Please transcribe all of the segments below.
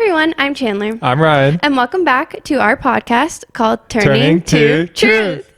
everyone, I'm Chandler. I'm Ryan. And welcome back to our podcast called Turning to Truth.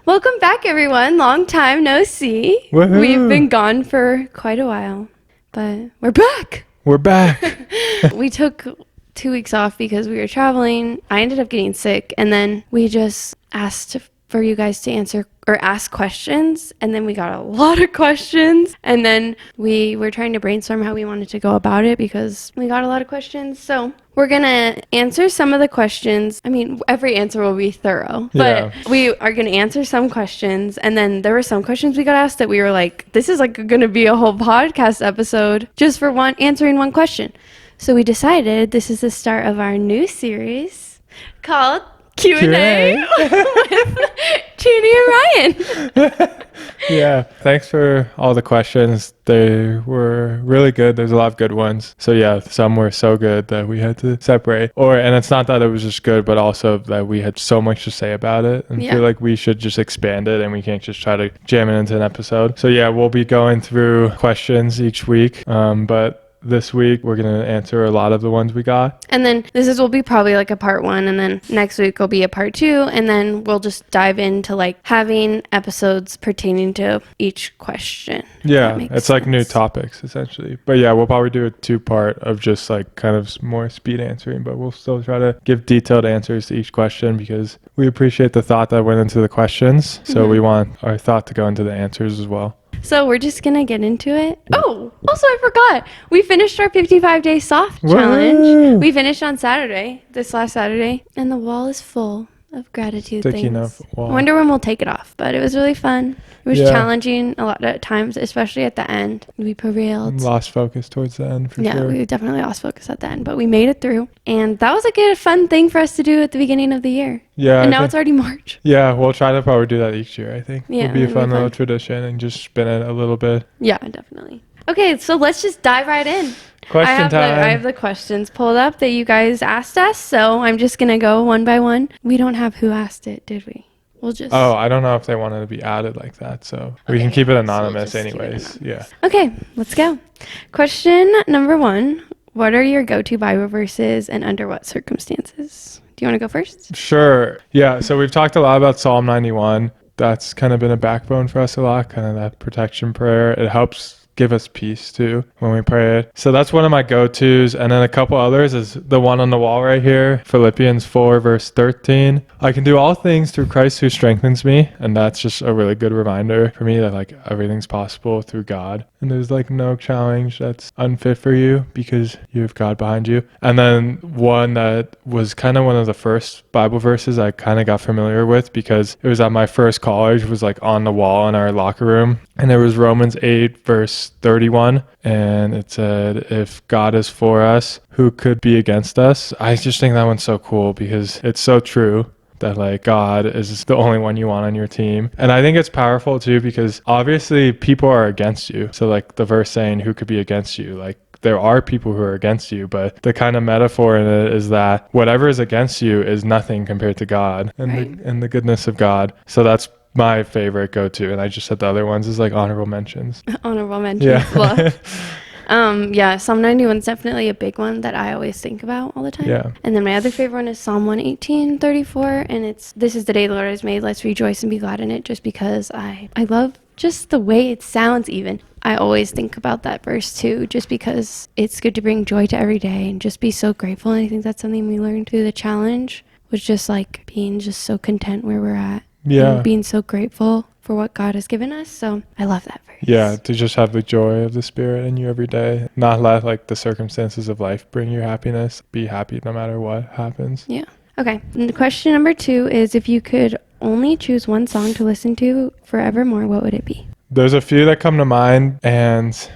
Welcome back, everyone. Long time no see. Woohoo. We've been gone for quite a while, but we're back. We're back. We took 2 weeks off because we were traveling. I ended up getting sick, and then we just asked for you guys to answer or ask questions, and then we got a lot of questions, and then we were trying to brainstorm how we wanted to go about it because we got a lot of questions. So we're gonna answer some of the questions. I mean, every answer will be thorough, but we are gonna answer some questions, and then there were some questions we got asked that we were like, this is like gonna be a whole podcast episode just for answering one question. So we decided this is the start of our new series called Q&A with Jeannie and Ryan. Yeah, thanks for all the questions. They were really good. There's a lot of good ones. So yeah, some were so good that we had to separate. And it's not that it was just good, but also that we had so much to say about it and feel like we should just expand it and we can't just try to jam it into an episode. So yeah, we'll be going through questions each week. But this week, we're going to answer a lot of the ones we got. And then will be probably like a part 1. And then next week will be a part 2. And then we'll just dive into like having episodes pertaining to each question. Yeah, it's like new topics essentially. But yeah, we'll probably do a 2-part of just like kind of more speed answering. But we'll still try to give detailed answers to each question because we appreciate the thought that went into the questions. So we want our thought to go into the answers as well. So we're just going to get into it. Oh, also I forgot. We finished our 55-day soft challenge. We finished on this last Saturday. And the wall is full of gratitude things. I wonder when we'll take it off. But it was really fun. It was challenging a lot of times, especially at the end. We prevailed. Lost focus towards the end for sure. Yeah, we definitely lost focus at the end. But we made it through. And that was like a fun thing for us to do at the beginning of the year. Yeah. And now it's already March. Yeah, we'll try to probably do that each year, I think. Yeah, it'll be a fun little tradition and just spin it a little bit. Yeah, definitely. Okay, so let's just dive right in. Question time. I have the questions pulled up that you guys asked us, so I'm just going to go one by one. We don't have who asked it, did we? We'll just... Oh, I don't know if they wanted to be added like that, so we can keep it anonymous anyways. Yeah. Okay, let's go. Question number 1. What are your go-to Bible verses and under what circumstances? Do you want to go first? Sure. Yeah, so we've talked a lot about Psalm 91. That's kind of been a backbone for us a lot, kind of that protection prayer. It helps give us peace too when we pray it. So that's one of my go-tos. And then a couple others is the one on the wall right here, Philippians 4 verse 13. I can do all things through Christ who strengthens me. And that's just a really good reminder for me that like everything's possible through God. And there's like no challenge that's unfit for you because you have God behind you. And then one that was kind of one of the first Bible verses I kind of got familiar with because it was at my first college, was like on the wall in our locker room. And it was Romans 8 verse 31. And it said, if God is for us, who could be against us? I just think that one's so cool because it's so true. That like God is the only one you want on your team. And I think it's powerful too because obviously people are against you. So like the verse saying who could be against you, like there are people who are against you, but the kind of metaphor in it is that whatever is against you is nothing compared to God and the goodness of God. So that's my favorite go-to. And I just said the other ones is like honorable mentions. Honorable mentions. Yeah. Psalm 91 is definitely a big one that I always think about all the time. Yeah. And then my other favorite one is Psalm 118:34, and it's, this is the day the Lord has made, let's rejoice and be glad in it, just because I love just the way it sounds even. I always think about that verse too, just because it's good to bring joy to every day and just be so grateful. And I think that's something we learned through the challenge, was just like being just so content where we're at. Yeah. And being so grateful for what God has given us. So I love that verse. Yeah, to just have the joy of the Spirit in you every day. Not let like the circumstances of life bring you happiness. Be happy no matter what happens. Yeah. Okay. And the question number 2 is, if you could only choose one song to listen to forevermore, what would it be? There's a few that come to mind, and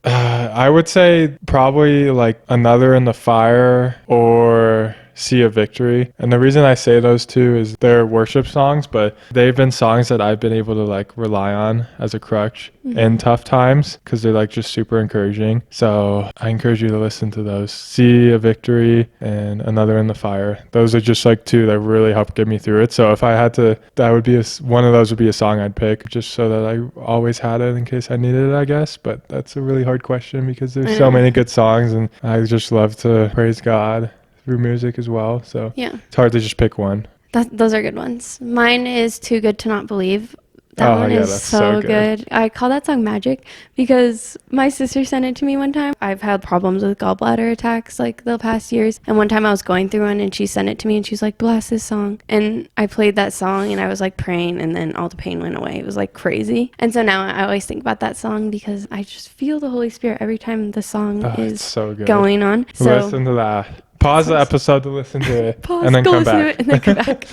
I would say probably like Another in the Fire or Sea of Victory. And the reason I say those two is they're worship songs, but they've been songs that I've been able to like rely on as a crutch in tough times because they're like just super encouraging. So I encourage you to listen to those. Sea of Victory and Another in the Fire. Those are just like two that really help get me through it. So if I had to, that would be one of those would be a song I'd pick just so that I always had it in case I needed it, I guess. But that's a really hard question because there's so many good songs and I just love to praise God through music as well. So Yeah. it's hard to just pick one. Those are good ones. Mine is Too Good to Not Believe. That one is that's so good. I call that song Magic because my sister sent it to me one time. I've had problems with gallbladder attacks like the past years. And one time I was going through one and she sent it to me and she's like, blast this song. And I played that song and I was like praying and then all the pain went away. It was like crazy. And so now I always think about that song because I just feel the Holy Spirit every time the song is so good. going on. So listen to that. Pause the episode to listen to it. Pause, and then go come listen back. to it and then come back.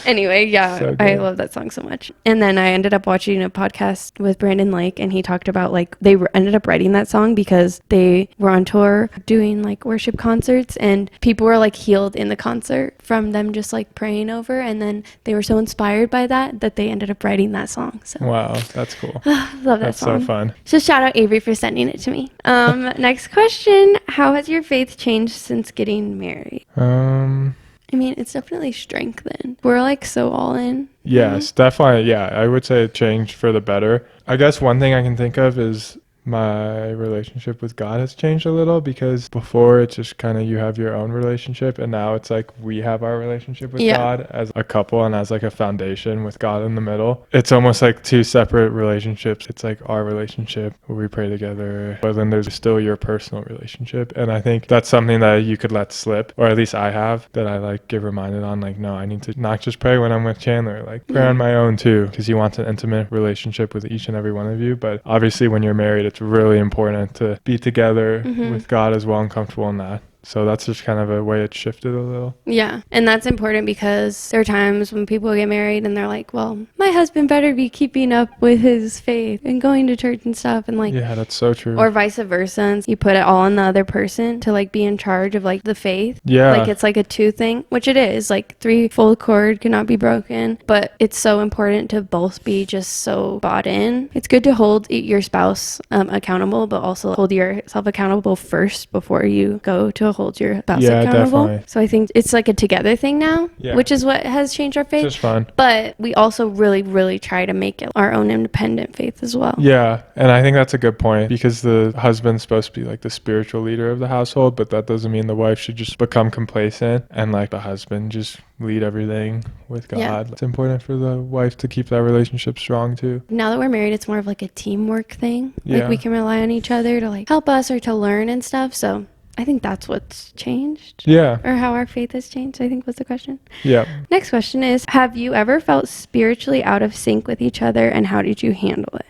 Anyway, yeah, So I good. love that song so much. And then I ended up watching a podcast with Brandon Lake and he talked about like they ended up writing that song because they were on tour doing like worship concerts and people were like healed in the concert from them just like praying over, and then they were so inspired by that they ended up writing that song. So Wow, that's cool. love that That's song. so fun. So shout out Avery for sending it to me. Next question, how has your faith changed since getting married? I mean, it's definitely strengthened. We're like so all in. Yes, definitely. Yeah, I would say it changed for the better. I guess one thing I can think of is my relationship with God has changed a little because before it's just kind of you have your own relationship and now it's like we have our relationship with God as a couple and as like a foundation with God in the middle. It's almost like two separate relationships. It's like our relationship where we pray together, but then there's still your personal relationship. And I think that's something that you could let slip, or at least I have, that I like get reminded on like, no, I need to not just pray when I'm with Chandler, like pray on my own too, because he wants an intimate relationship with each and every one of you. But obviously when you're married, it's really important to be together with God as well and comfortable in that. So that's just kind of a way it shifted a little. Yeah. And that's important because there are times when people get married and they're like, well, my husband better be keeping up with his faith and going to church and stuff. And like, yeah, that's so true. Or vice versa. And you put it all on the other person to like be in charge of like the faith. Yeah. Like it's like a two thing, which it is. Like threefold cord cannot be broken. But it's so important to both be just so bought in. It's good to hold your spouse accountable, but also hold yourself accountable first before you go to hold your spouse accountable. Definitely. So I think it's like a together thing now, which is what has changed our faith. It's just fun. But we also really, really try to make it our own independent faith as well. Yeah, and I think that's a good point because the husband's supposed to be like the spiritual leader of the household, but that doesn't mean the wife should just become complacent and like the husband just lead everything with God. Yeah. It's important for the wife to keep that relationship strong too. Now that we're married, it's more of like a teamwork thing. Like we can rely on each other to like help us or to learn and stuff. So I think that's what's changed. Yeah. Or how our faith has changed, I think was the question. Yeah. Next question is, have you ever felt spiritually out of sync with each other and how did you handle it?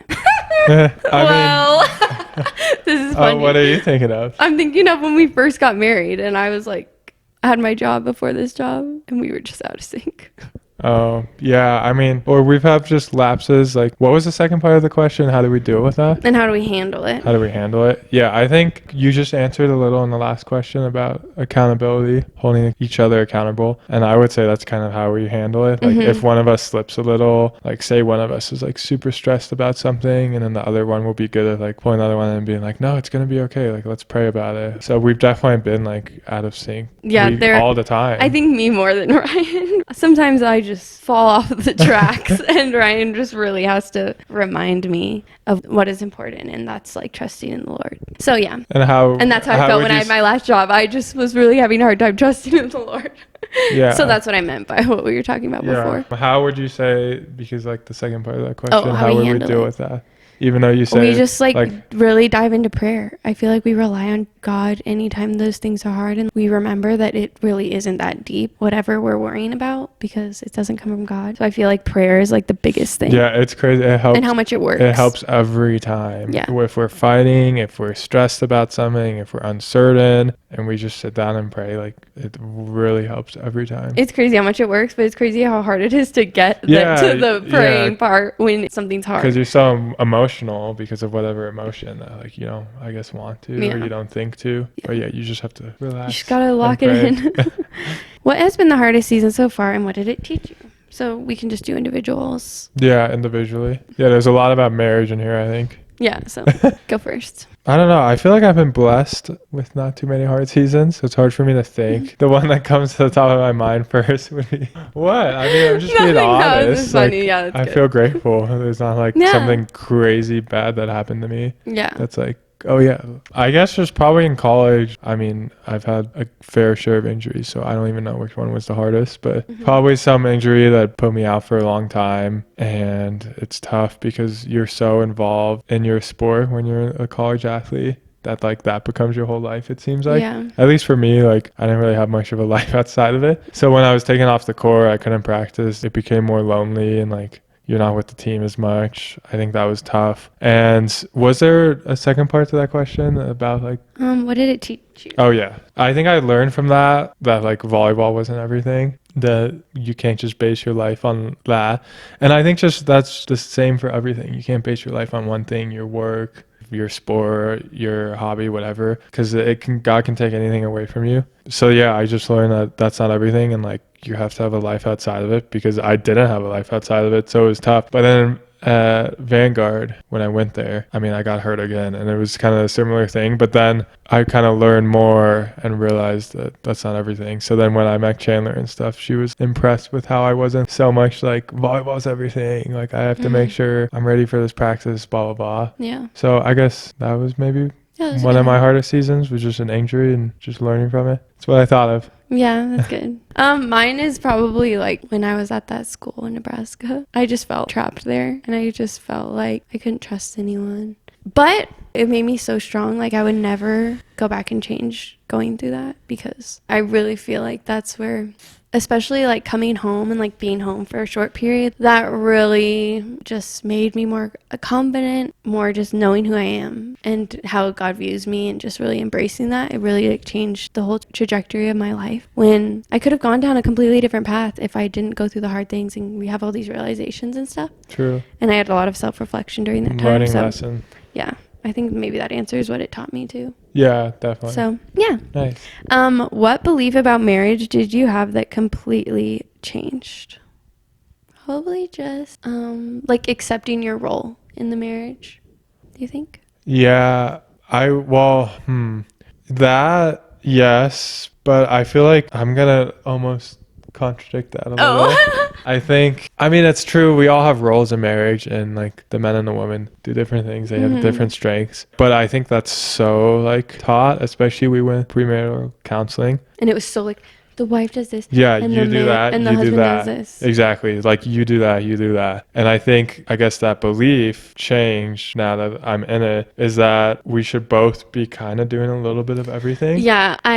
This is funny. What are you thinking of? I'm thinking of when we first got married and I was like, I had my job before this job and we were just out of sync. Oh, yeah. I mean, or we've had just lapses. Like, what was the second part of the question? How do we deal with that? And how do we handle it? How do we handle it? Yeah, I think you just answered a little in the last question about accountability, holding each other accountable. And I would say that's kind of how we handle it. Like, if one of us slips a little, like, say one of us is like super stressed about something, and then the other one will be good at like pulling the other one and being like, no, it's going to be okay. Like, let's pray about it. So we've definitely been like out of sync. Yeah, all the time. I think me more than Ryan. Sometimes I just fall off the tracks and Ryan just really has to remind me of what is important, and that's like trusting in the Lord. So yeah. And that's how I felt when I had my last job. I just was really having a hard time trusting in the Lord. Yeah. So that's what I meant by what we were talking about before. How would you say, because like the second part of that question, how would we deal with that? Even though you say we just like really dive into prayer. I feel like we rely on God anytime those things are hard, and we remember that it really isn't that deep, whatever we're worrying about, because it doesn't come from God. So I feel like prayer is like the biggest thing. Yeah, it's crazy. It helps. And how much it works. It helps every time. Yeah. If we're fighting, if we're stressed about something, if we're uncertain, and we just sit down and pray, like it really helps every time. It's crazy how much it works, but it's crazy how hard it is to get to the praying part when something's hard. Because you're so emotional because of whatever emotion that like you don't, I guess, want to or you don't think to. Yeah. But yeah, you just have to relax. You just gotta lock it in. What has been the hardest season so far, and what did it teach you? So we can just do individuals. Yeah, individually. Yeah, there's a lot about marriage in here, I think. Yeah, so go first. I don't know. I feel like I've been blessed with not too many hard seasons. So it's hard for me to think. The one that comes to the top of my mind first would be what? I mean, I'm just being Nothing, that was honest. just funny. Like, Yeah, that's I good. feel grateful. There's not like Yeah. something crazy bad that happened to me. Yeah. That's like, oh yeah. I guess just probably in college. I mean, I've had a fair share of injuries, so I don't even know which one was the hardest, but probably some injury that put me out for a long time. And it's tough because you're so involved in your sport when you're a college athlete that like that becomes your whole life, it seems like. Yeah. At least for me, like I didn't really have much of a life outside of it. So when I was taken off the court, I couldn't practice. It became more lonely and like you're not with the team as much. I think that was tough. And was there a second part to that question about like What did it teach you? oh yeah. I think I learned from that like volleyball wasn't everything. That you can't just base your life on that. And I think just that's the same for everything. You can't base your life on one thing, your work, your sport, your hobby, whatever, because God can take anything away from you. So yeah, I just learned that that's not everything, and like you have to have a life outside of it, because I didn't have a life outside of it, so it was tough. But then at Vanguard, when I went there, I mean, I got hurt again, and it was kind of a similar thing, but then I kind of learned more and realized that that's not everything. So then when I met Chandler and stuff, she was impressed with how I wasn't so much like volleyball's everything, like I have to make sure I'm ready for this practice, blah blah blah. Yeah. So I guess that was maybe Yeah, that's one good. of my hardest seasons, was just an injury and just learning from it. That's what I thought of. Yeah, that's good. Mine is probably like when I was at that school in Nebraska. I just felt trapped there, and I just felt like I couldn't trust anyone. But it made me so strong. Like I would never go back and change going through that, because I really feel like that's where, especially like coming home and like being home for a short period, that really just made me more confident, more just knowing who I am and how God views me, and just really embracing that. It really like changed the whole trajectory of my life, when I could have gone down a completely different path if I didn't go through the hard things, and we have all these realizations and stuff. True. And I had a lot of self-reflection during that time. Learning So lesson. yeah, I think maybe that answers what it taught me too. Yeah, definitely. So yeah. Nice. What belief about marriage did you have that completely changed? Probably just like accepting your role in the marriage. Do you think? Yeah, that, yes, but I feel like I'm gonna almost contradict that a little. I think, I mean, it's true. We all have roles in marriage, and like the men and the women do different things. They have different strengths. But I think that's so like taught, especially we went premarital counseling. And it was so like the wife does this. Yeah, and you the do man- that, and the you do husband that. does this. Exactly. Like you do that, you do that. And I think, I guess that belief changed now that I'm in it, is that we should both be kind of doing a little bit of everything. Yeah, I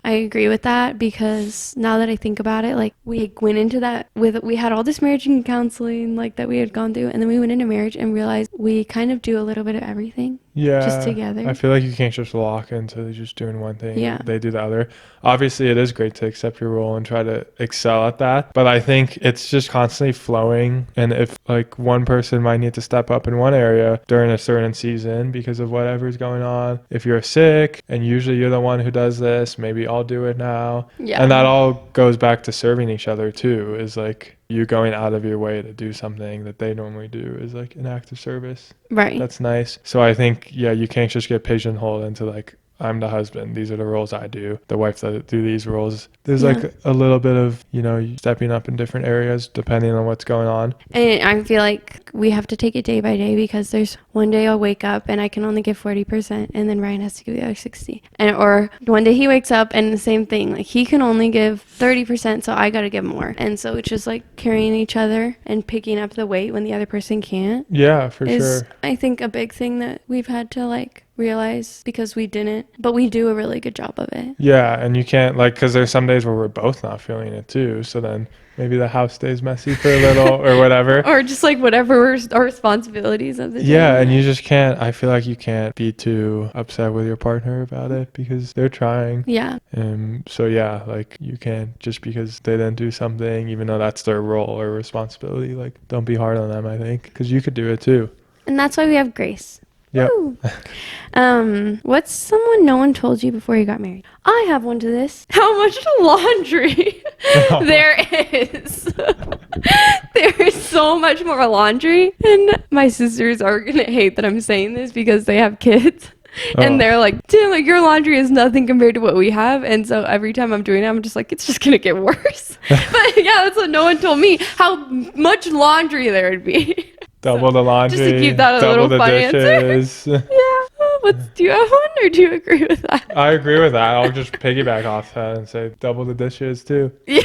agree with that, because now that I think about it, like we went into that we had all this marriage and counseling like that we had gone through, and then we went into marriage and realized we kind of do a little bit of everything. Yeah. Just together. I feel like you can't just lock into just doing one thing. Yeah. They do the other. Obviously, it is great to accept your role and try to excel at that. But I think it's just constantly flowing. And if like one person might need to step up in one area during a certain season because of whatever's going on. If you're sick and usually you're the one who does this, maybe I'll do it now. Yeah. And that all goes back to serving each other too, is like you going out of your way to do something that they normally do is like an act of service. Right. That's nice. So I think, yeah, you can't just get pigeonholed into like, I'm the husband, these are the roles I do, the wife that do these roles. There's like a little bit of, stepping up in different areas depending on what's going on. And I feel like we have to take it day by day, because there's one day I'll wake up and I can only give 40%, and then Ryan has to give the other 60. Or one day he wakes up and the same thing, like he can only give 30%, so I got to give more. And so it's just like carrying each other and picking up the weight when the other person can't. Yeah, for is, sure. I think, a big thing that we've had to like realize, because we didn't, but we do a really good job of it. Yeah, and you can't because there's some days where we're both not feeling it too, so then maybe the house stays messy for a little or whatever. Or just like whatever our responsibilities of the day. Yeah, and you just can't, I feel like you can't be too upset with your partner about it because they're trying. Yeah. So yeah, like you can't, just because they didn't do something, even though that's their role or responsibility, like don't be hard on them, I think, because you could do it too. And that's why we have grace. Yep. Woo. What's someone no one told you before you got married? I have one to this. How much laundry there is. There is so much more laundry. And my sisters are going to hate that I'm saying this because they have kids. And they're like, Tim, like your laundry is nothing compared to what we have. And so every time I'm doing it, I'm just like, it's just going to get worse. But yeah, that's what no one told me. How much laundry there would be. Double the laundry. Just to keep that a double little the fun dishes. answer. Yeah. Do you have one or do you agree with that? I agree with that. I'll just piggyback off that and say double the dishes too. Yeah.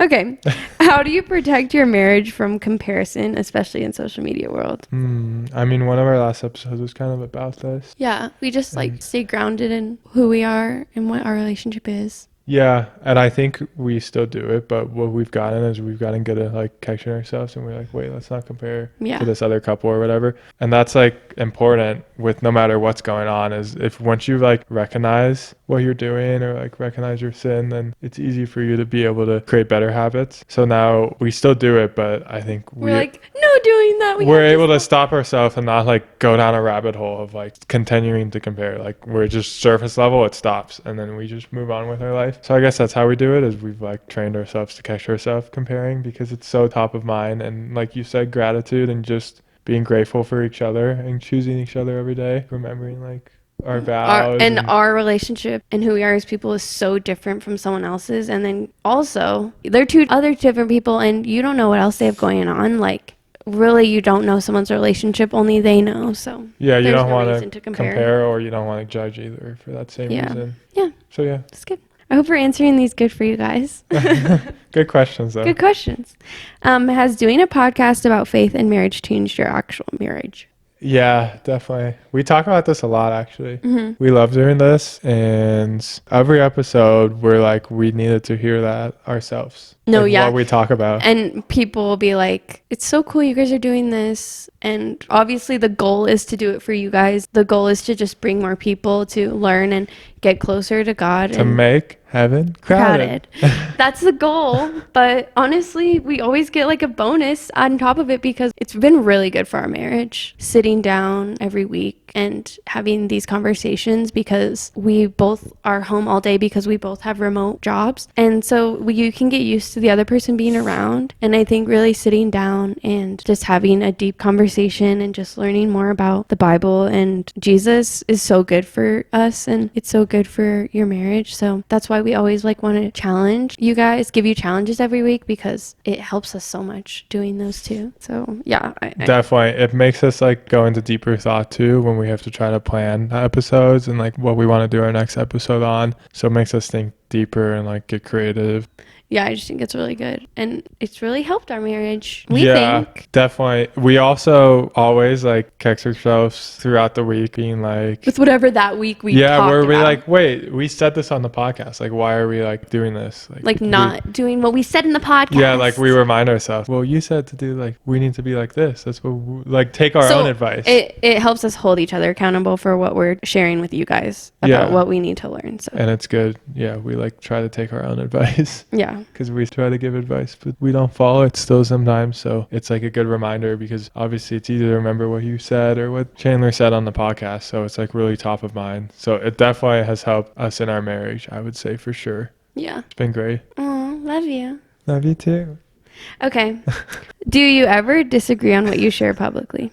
Okay. How do you protect your marriage from comparison, especially in social media world? I mean, one of our last episodes was kind of about this. Yeah. We just like stay grounded in who we are and what our relationship is. Yeah, and I think we still do it, but what we've gotten is we've gotten good at like catching ourselves, and we're like, wait, let's not compare to this other couple or whatever. And that's like important with no matter what's going on, is if once you like recognize what you're doing or like recognize your sin, then it's easy for you to be able to create better habits. So now we still do it, but I think we're like, no doing that. We're able to stop ourselves and not like go down a rabbit hole of like continuing to compare. Like we're just surface level, it stops, and then we just move on with our life. So I guess that's how we do it, is we've like trained ourselves to catch ourselves comparing because it's so top of mind. And like you said, gratitude and just being grateful for each other and choosing each other every day, remembering like our vows. Our relationship and who we are as people is so different from someone else's. And then also they're two other different people and you don't know what else they have going on. Like really, you don't know someone's relationship, only they know. So yeah, you don't want to compare or you don't want to judge either for that same reason. Yeah. So yeah. That's good. I hope we're answering these good for you guys. Good questions, though. Good questions. Has doing a podcast about faith and marriage changed your actual marriage? Yeah, definitely. We talk about this a lot, actually. We love doing this, and every episode, we're like, we needed to hear that ourselves. What we talk about. And people will be like, it's so cool you guys are doing this. And obviously the goal is to do it for you guys. The goal is to just bring more people to learn and get closer to God. To make heaven crowded. That's the goal. But honestly, we always get like a bonus on top of it because it's been really good for our marriage. Sitting down every week and having these conversations because we both are home all day because we both have remote jobs. And so you can get used to the other person being around. And I think really sitting down and just having a deep conversation and just learning more about the Bible and Jesus is so good for us and it's so good for your marriage. So that's why we always like want to challenge you guys, give you challenges every week because it helps us so much doing those two. So yeah. Definitely. It makes us like go into deeper thought too when we have to try to plan episodes and like what we want to do our next episode on. So it makes us think deeper and like get creative. Yeah, I just think it's really good. And it's really helped our marriage. We think. Definitely. We also always like catch ourselves throughout the week being like... with whatever that week we talked where we're about. like, wait, we said this on the podcast. Like, why are we like doing this? Like not doing what we said in the podcast. Yeah, like we remind ourselves, well, you said to do like, we need to be like this. That's what like take our own advice. It helps us hold each other accountable for what we're sharing with you guys about what we need to learn. So. And it's good. Yeah, we like try to take our own advice. Yeah. Because we try to give advice, but we don't follow it still sometimes. So it's like a good reminder because obviously it's easy to remember what you said or what Chandler said on the podcast. So it's like really top of mind. So it definitely has helped us in our marriage, I would say for sure. Yeah. It's been great. Oh, love you. Love you too. Okay. Do you ever disagree on what you share publicly?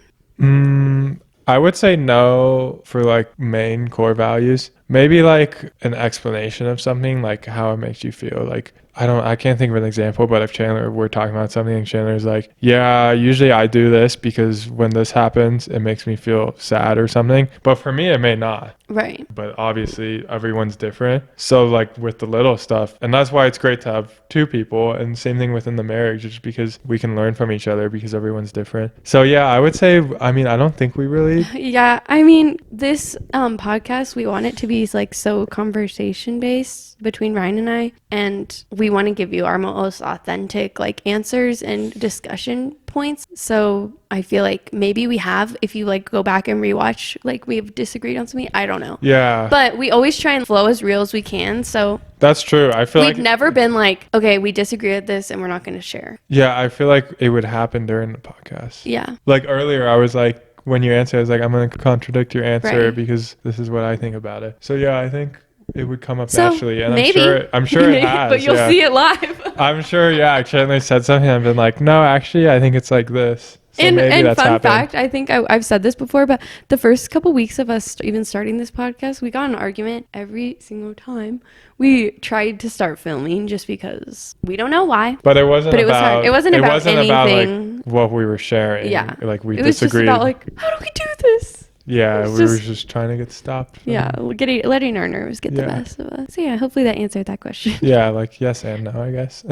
I would say no for like main core values. Maybe like an explanation of something, like how it makes you feel. Like I can't think of an example, but if we're talking about something and Chandler's like, yeah, usually I do this because when this happens, it makes me feel sad or something. But for me, it may not. Right. But obviously everyone's different. So like with the little stuff, and that's why it's great to have two people, and same thing within the marriage, just because we can learn from each other because everyone's different. So yeah, I would say, I mean, I don't think we really. Yeah. I mean, this podcast, we want it to be like so conversation based between Ryan and I, and we want to give you our most authentic like answers and discussion points. So I feel like maybe we have, if you like go back and rewatch, like we've disagreed on something, I don't know. Yeah. But we always try and flow as real as we can. So that's true. I feel we've never been like, okay, we disagree with this and we're not going to share. Yeah, I feel like it would happen during the podcast. Yeah. Like earlier, I was like, when you answer, I was like, I'm going to contradict your answer Right. because this is what I think about it. So yeah, I think it would come up So naturally, and maybe. I'm sure it has. But you'll yeah. see it live. I'm sure. Yeah, I certainly said something. I've been like, no, actually, I think it's like this. So maybe And that's fun happened. fact, I think I've said this before, but the first couple weeks of us even starting this podcast, we got in an argument every single time we tried to start filming, just because we don't know why. But it wasn't But it was about. hard. It wasn't about anything. anything. What we were sharing. Yeah. Like we It was just disagreed. about like, how do we do this? yeah, it was we were just- just trying to get stopped. Yeah, letting our nerves get the Yeah. best of us. So yeah, hopefully that answered that question. Yeah, like yes and no, I guess.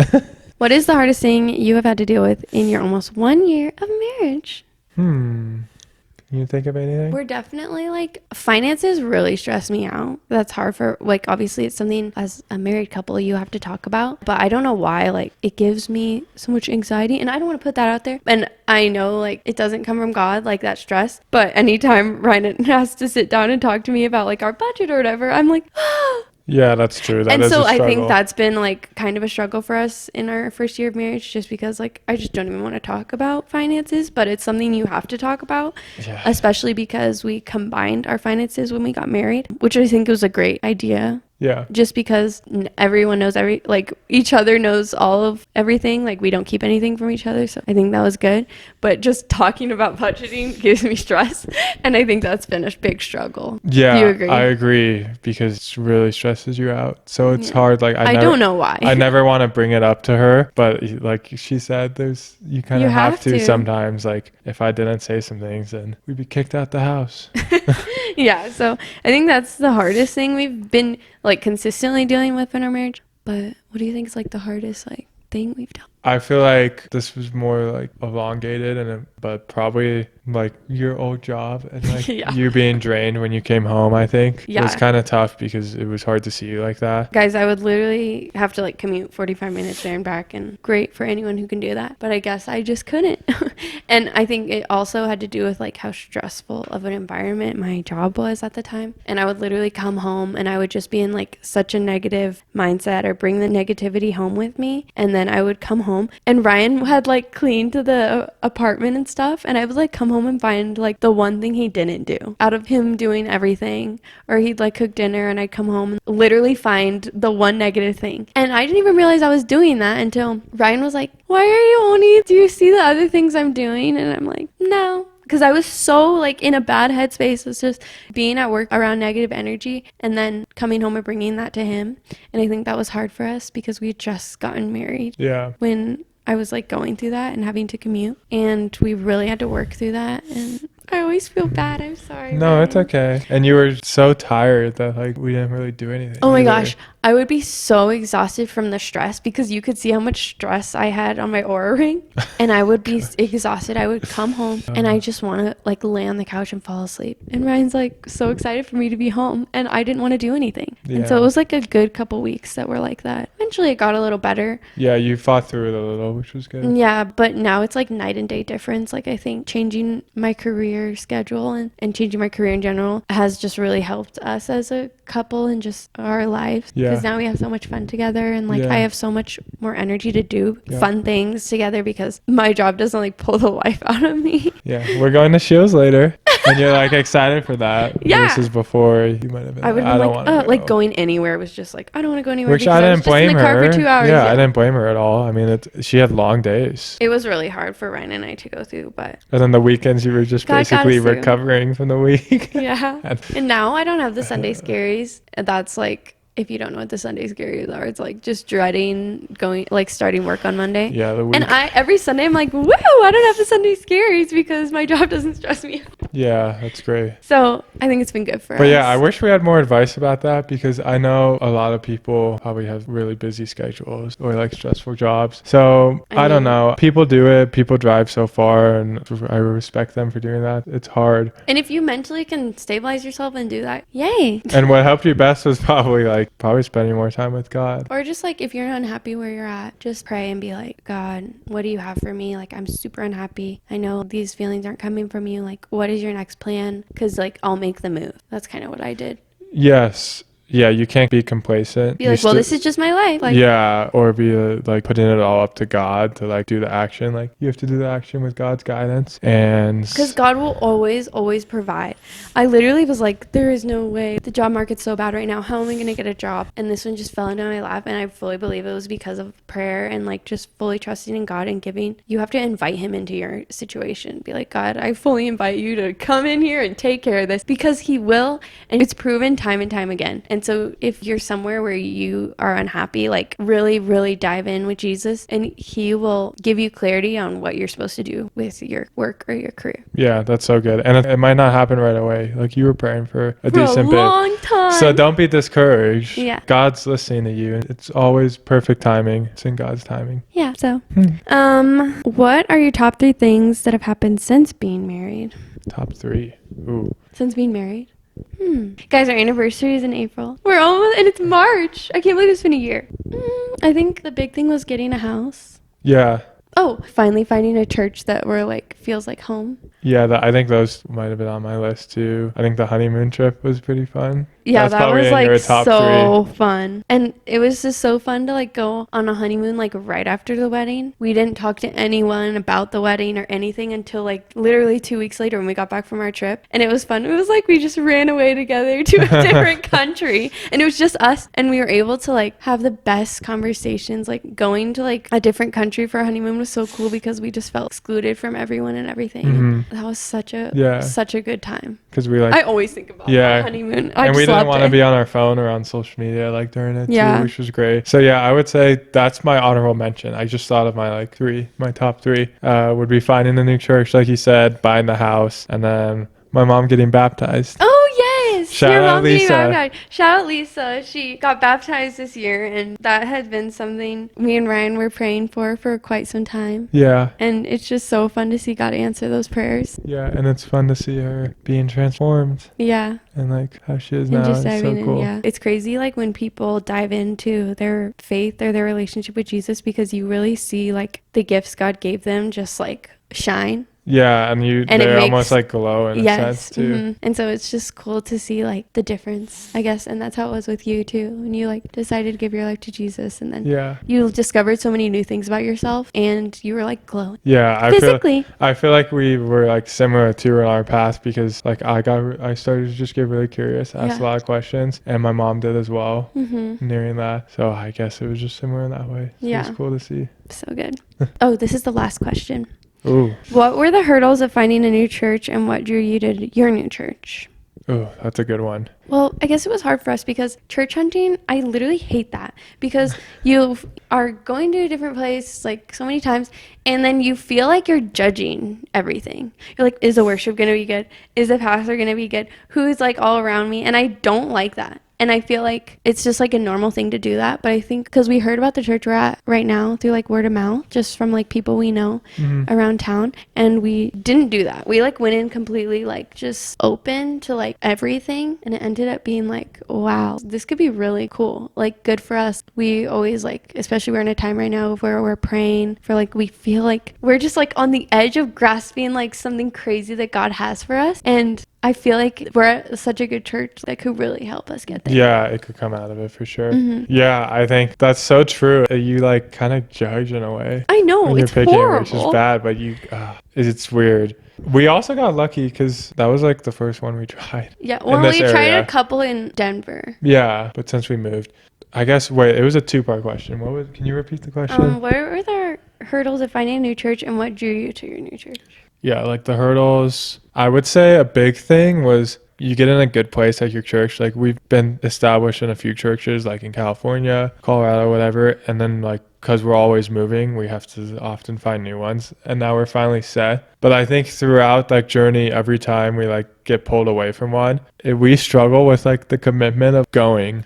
What is the hardest thing you have had to deal with in your almost 1 year of marriage? Can you think of anything? We're definitely like, finances really stress me out. That's hard for, like, obviously it's something as a married couple you have to talk about, but I don't know why, like, it gives me so much anxiety, and I don't want to put that out there. And I know, like, it doesn't come from God, like that stress, but anytime Ryan has to sit down and talk to me about like our budget or whatever, I'm like, Yeah, that's true. That and is so a I think struggle. that's been like kind of a struggle for us in our first year of marriage, just because like I just don't even want to talk about finances, but it's something you have to talk about, Yeah. especially because we combined our finances when we got married, which I think was a great idea. Yeah. Just because everyone knows like each other knows all of everything, like we don't keep anything from each other, so I think that was good. But just talking about budgeting gives me stress, and I think that's been a big struggle. Yeah, Do you agree? I agree, because it really stresses you out. So it's Yeah. hard. Like I don't know why. I never want to bring it up to her, but like she said, you kind You of have have to to. sometimes. Like if I didn't say some things, then we'd be kicked out the house. Yeah, so I think that's the hardest thing we've been like consistently dealing with in our marriage. But what do you think is like the hardest like thing we've done? I feel like this was more like elongated, but probably like your old job and like Yeah. you being drained when you came home. I think it was Yeah. kind of tough because it was hard to see you like that. Guys, I would literally have to like commute 45 minutes there and back, and great for anyone who can do that. But I guess I just couldn't. And I think it also had to do with like how stressful of an environment my job was at the time. And I would literally come home and I would just be in like such a negative mindset, or bring the negativity home with me. And then I would come home and Ryan had like cleaned the apartment and stuff. And I would like come home and find like the one thing he didn't do out of him doing everything. Or he'd like cook dinner and I'd come home and literally find the one negative thing. And I didn't even realize I was doing that until Ryan was like, why are you only, do you see the other things I'm doing? And I'm like, no. Because I was so like in a bad headspace. It's just being at work around negative energy and then coming home and bringing that to him. And I think that was hard for us because we had just gotten married Yeah. when I was like going through that and having to commute. And we really had to work through that. And I always feel bad. I'm sorry. No, Ryan. it's okay. And you were so tired that like we didn't really do anything. Oh my either. gosh. I would be so exhausted from the stress because you could see how much stress I had on my Aura ring, and I would be exhausted. I would come home and I just want to like lay on the couch and fall asleep. And Ryan's like so excited for me to be home, and I didn't want to do anything. And so Yeah. it was like a good couple weeks that were like that. Eventually it got a little better. Yeah, you fought through it a little, which was good. Yeah, but now it's like night and day difference. Like I think changing my career schedule and changing my career in general has just really helped us as a couple and just our lives. Yeah. Because now we have so much fun together, and like Yeah. I have so much more energy to do Yeah. fun things together because my job doesn't like pull the life out of me. Yeah, we're going to Shields later, and you're like excited for that. Yeah. This is before you might have been. I would I have don't been want like, to like going anywhere was just like, I don't want to go anywhere. Which because I was didn't just in blame the car her. for 2 hours. Yeah, I didn't blame her at all. I mean, she had long days, It was really hard for Ryan and I to go through, but and then the weekends you were just God got us basically through. recovering from the week. yeah. And- And now I don't have the Sunday scaries. That's like, if you don't know what the Sunday scaries are, it's like just dreading going, like starting work on Monday. Yeah, the week. And every Sunday I'm like, woo, I don't have the Sunday scaries because my job doesn't stress me out. Yeah, that's great. So I think it's been good for us. But yeah, I wish we had more advice about that, because I know a lot of people probably have really busy schedules or like stressful jobs. So I I don't mean- know. People do it. People drive so far, and I respect them for doing that. It's hard. And if you mentally can stabilize yourself and do that, yay. And what helped you best was probably spending more time with God. Or just like if you're unhappy where you're at, just pray and be like, God, what do you have for me? Like, I'm super unhappy. I know these feelings aren't coming from you. Like, what is your next plan? Because like I'll make the move. That's kind of what I did. Yes. yeah, you can't be complacent. Be like, well, this is just my life. Like, yeah, or be like putting it all up to God to like do the action. Like you have to do the action with God's guidance, and because God will always provide. I literally was like, there is no way. The job market's so bad right now. How am I going to get a job? And this one just fell into my lap. And I fully believe it was because of prayer and like just fully trusting in God and giving. You have to invite him into your situation. Be like, God, I fully invite you to come in here and take care of this, because he will. And it's proven time and time again. And so if you're somewhere where you are unhappy, like really, really dive in with Jesus, and he will give you clarity on what you're supposed to do with your work or your career. yeah, that's so good. And it might not happen right away. Like you were praying for a For a decent bit. long time. So don't be discouraged. Yeah. God's listening to you. It's always perfect timing. It's in God's timing. Yeah. So, what are your top 3 things that have happened since being married? Top 3. Ooh. Since being married? Guys, our anniversary is in April. We're almost, and it's March. I can't believe it's been a year. I think the big thing was getting a house. Yeah. Oh, finally finding a church that we're like, feels like home. Yeah, I think those might have been on my list too. I think the honeymoon trip was pretty fun. Yeah, That's that probably was in your like top so 3. fun. And it was just so fun to like go on a honeymoon like right after the wedding. We didn't talk to anyone about the wedding or anything until like literally 2 weeks later when we got back from our trip. And it was fun. It was like we just ran away together to a different country. And it was just us. And we were able to like have the best conversations. Like going to like a different country for a honeymoon was so cool because we just felt excluded from everyone and everything. And that was such a good time. Because we like, I always think about my honeymoon. And we didn't want to be on our phone or on social media like during it too, which was great. So yeah, I would say that's my honorable mention. I just thought of my top 3 would be finding a new church, like you said, buying the house, and then my mom getting baptized. Oh yes, Shout your out mom getting Lisa. baptized. Shout out Lisa. She got baptized this year, and that had been something me and Ryan were praying for quite some time. Yeah. And it's just so fun to see God answer those prayers. Yeah, and it's fun to see her being transformed. Yeah. And like how she is And now. just It's so diving cool. in, yeah. It's crazy like when people dive into their faith or their relationship with Jesus, because you really see like the gifts God gave them just like shine. Yeah, and they almost like glow in a sense too. And so it's just cool to see like the difference, I guess. And that's how it was with you too, when you like decided to give your life to Jesus, and then you discovered so many new things about yourself, and you were like glowing. Yeah, physically. I feel like we were like similar too in our path, because like I started to just get really curious, ask a lot of questions, and my mom did as well nearing that. So I guess it was just similar in that way. So it's cool to see. So good. Oh, this is the last question. Ooh. What were the hurdles of finding a new church, and what drew you to your new church? Oh, that's a good one. Well, I guess it was hard for us because church hunting, I literally hate that, because you are going to a different place like so many times, and then you feel like you're judging everything. You're like, is the worship going to be good? Is the pastor going to be good? Who's like all around me? And I don't like that. And I feel like it's just like a normal thing to do that. But I think because we heard about the church we're at right now through like word of mouth, just from like people we know around town. And we didn't do that. We like went in completely like just open to like everything. And it ended up being like, wow, this could be really cool. Like good for us. We always like, especially we're in a time right now where we're praying for like, we feel like we're just like on the edge of grasping like something crazy that God has for us. And I feel like we're at such a good church that could really help us get there. Yeah, it could come out of it for sure. Yeah, I think that's so true. You like kind of judge in a way. I know, when you're it's picking, horrible. which is bad, but it's weird. We also got lucky because that was like the first one we tried. Yeah, well, we tried a couple in Denver. Yeah, but since we moved, I guess, wait, it was a 2-part question. Can you repeat the question? What were the hurdles of finding a new church, and what drew you to your new church? Yeah, like the hurdles, I would say a big thing was you get in a good place at your church. Like we've been established in a few churches, like in California, Colorado, whatever. And then like, because we're always moving, we have to often find new ones. And now we're finally set. But I think throughout that journey, every time we like get pulled away from one, we struggle with like the commitment of going.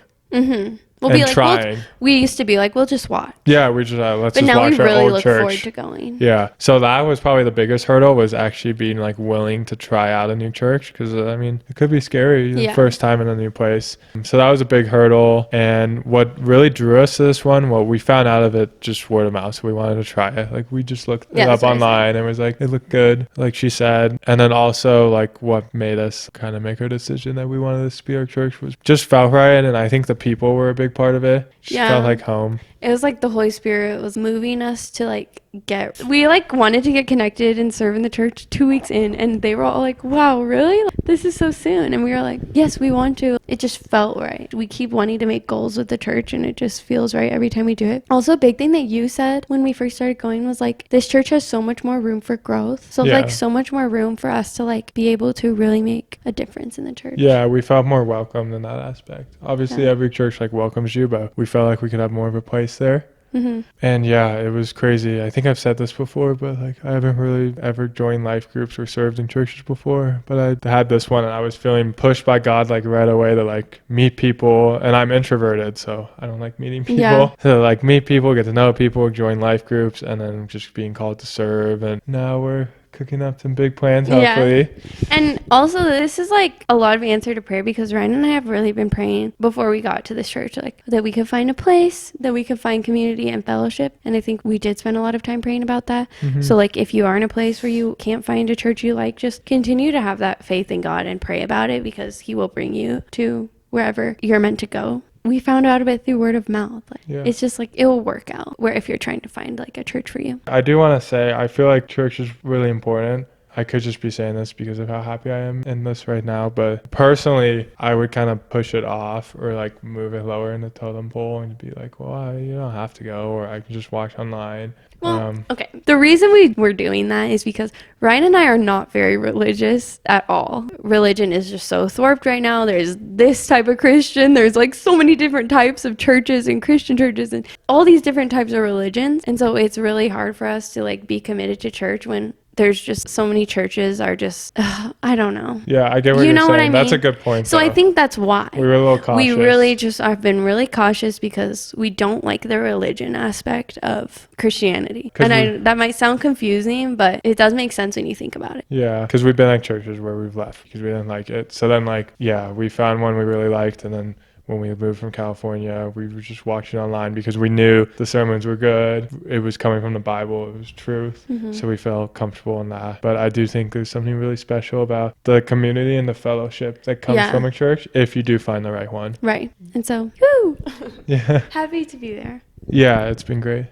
We'll and be like, trying. we used to be like, we'll just watch. Yeah, we just let's But just now we watch our really old look forward church. to going. Yeah, so that was probably the biggest hurdle, was actually being like willing to try out a new church, because I mean it could be scary the first time in a new place. So that was a big hurdle, and what really drew us to this one, well, we found out of it just word of mouth, so we wanted to try it. Like we just looked it up online and was like, it looked good, like she said. And then also like what made us kind of make our decision that we wanted this to be our church was just felt right, and I think the people were a big part of it. Just felt like home. It was like the Holy Spirit was moving us to like we like wanted to get connected and serve in the church 2 weeks in, and they were all like, wow, really? Like, this is so soon. And we were like, yes, we want to. It just felt right. We keep wanting to make goals with the church, and it just feels right every time we do it. Also, a big thing that you said when we first started going was like, this church has so much more room for growth. So like so much more room for us to like be able to really make a difference in the church. Yeah, we felt more welcomed in that aspect. Obviously every church like welcomes you, but we felt like we could have more of a place there. And yeah, it was crazy. I think I've said this before, but like I haven't really ever joined life groups or served in churches before, but I had this one and I was feeling pushed by God like right away to like meet people, and I'm introverted, so I don't like meeting people. So like meet people, get to know people, join life groups, and then just being called to serve. And now we're cooking up some big plans, hopefully. And also, this is like a lot of answer to prayer, because Ryan and I have really been praying before we got to this church, like that we could find a place, that we could find community and fellowship. And I think we did spend a lot of time praying about that. So like if you are in a place where you can't find a church you like, just continue to have that faith in God and pray about it, because he will bring you to wherever you're meant to go. We found out about it through word of mouth. It's just like, it will work out where if you're trying to find like a church for you. I do want to say, I feel like church is really important. I could just be saying this because of how happy I am in this right now, but personally, I would kind of push it off or like move it lower in the totem pole and be like, well, you don't have to go, or I can just watch online. Well, okay. The reason we were doing that is because Ryan and I are not very religious at all. Religion is just so thwarped right now. There's this type of Christian. There's like so many different types of churches and Christian churches and all these different types of religions. And so it's really hard for us to like be committed to church when there's just so many churches are just, I don't know. Yeah, I get what you're saying. What I mean? That's a good point. So I think that's why. We were a little cautious. I've been really cautious because we don't like the religion aspect of Christianity. And that might sound confusing, but it does make sense when you think about it. Yeah, because we've been at churches where we've left because we didn't like it. So then we found one we really liked, and then when we moved from California, we were just watching online because we knew the sermons were good. It was coming from the Bible. It was truth. So we felt comfortable in that. But I do think there's something really special about the community and the fellowship that comes from a church if you do find the right one. Right. And so, woo! Yeah. Happy to be there. Yeah, it's been great.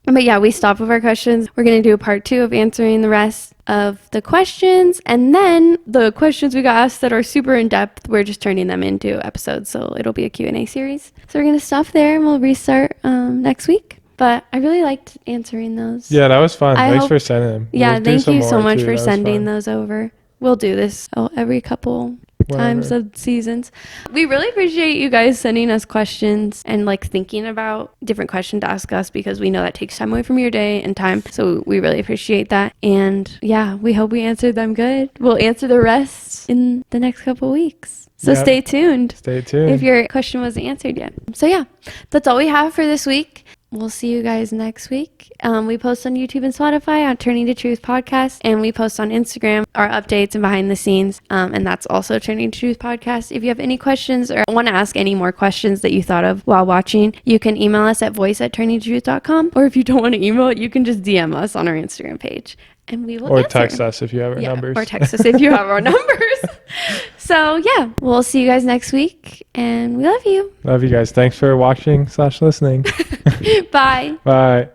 But yeah, we stopped with our questions. We're going to do a part 2 of answering the rest of the questions. And then the questions we got asked that are super in depth, we're just turning them into episodes. So it'll be a Q&A series. So we're going to stop there and we'll restart next week. But I really liked answering those. Yeah, that was fun. Thanks for sending them. Yeah, thank you so much for sending those over. We'll do this every couple times of seasons. We really appreciate you guys sending us questions and like thinking about different questions to ask us, because we know that takes time away from your day and time. So we really appreciate that. And yeah, we hope we answered them good. We'll answer the rest in the next couple weeks. So stay tuned. Stay tuned. If your question wasn't answered yet. So yeah, that's all we have for this week. We'll see you guys next week. We post on YouTube and Spotify on Turning to Truth Podcast, and we post on Instagram our updates and behind the scenes, and that's also Turning to Truth Podcast. If you have any questions or want to ask any more questions that you thought of while watching, you can email us at voice@turningtotruth.com, or if you don't want to email it, you can just DM us on our Instagram page, and we will answer. Text us if you have our numbers. Or text us if you have our numbers. So yeah, we'll see you guys next week, and we love you. Love you guys. Thanks for watching/listening. Bye. Bye.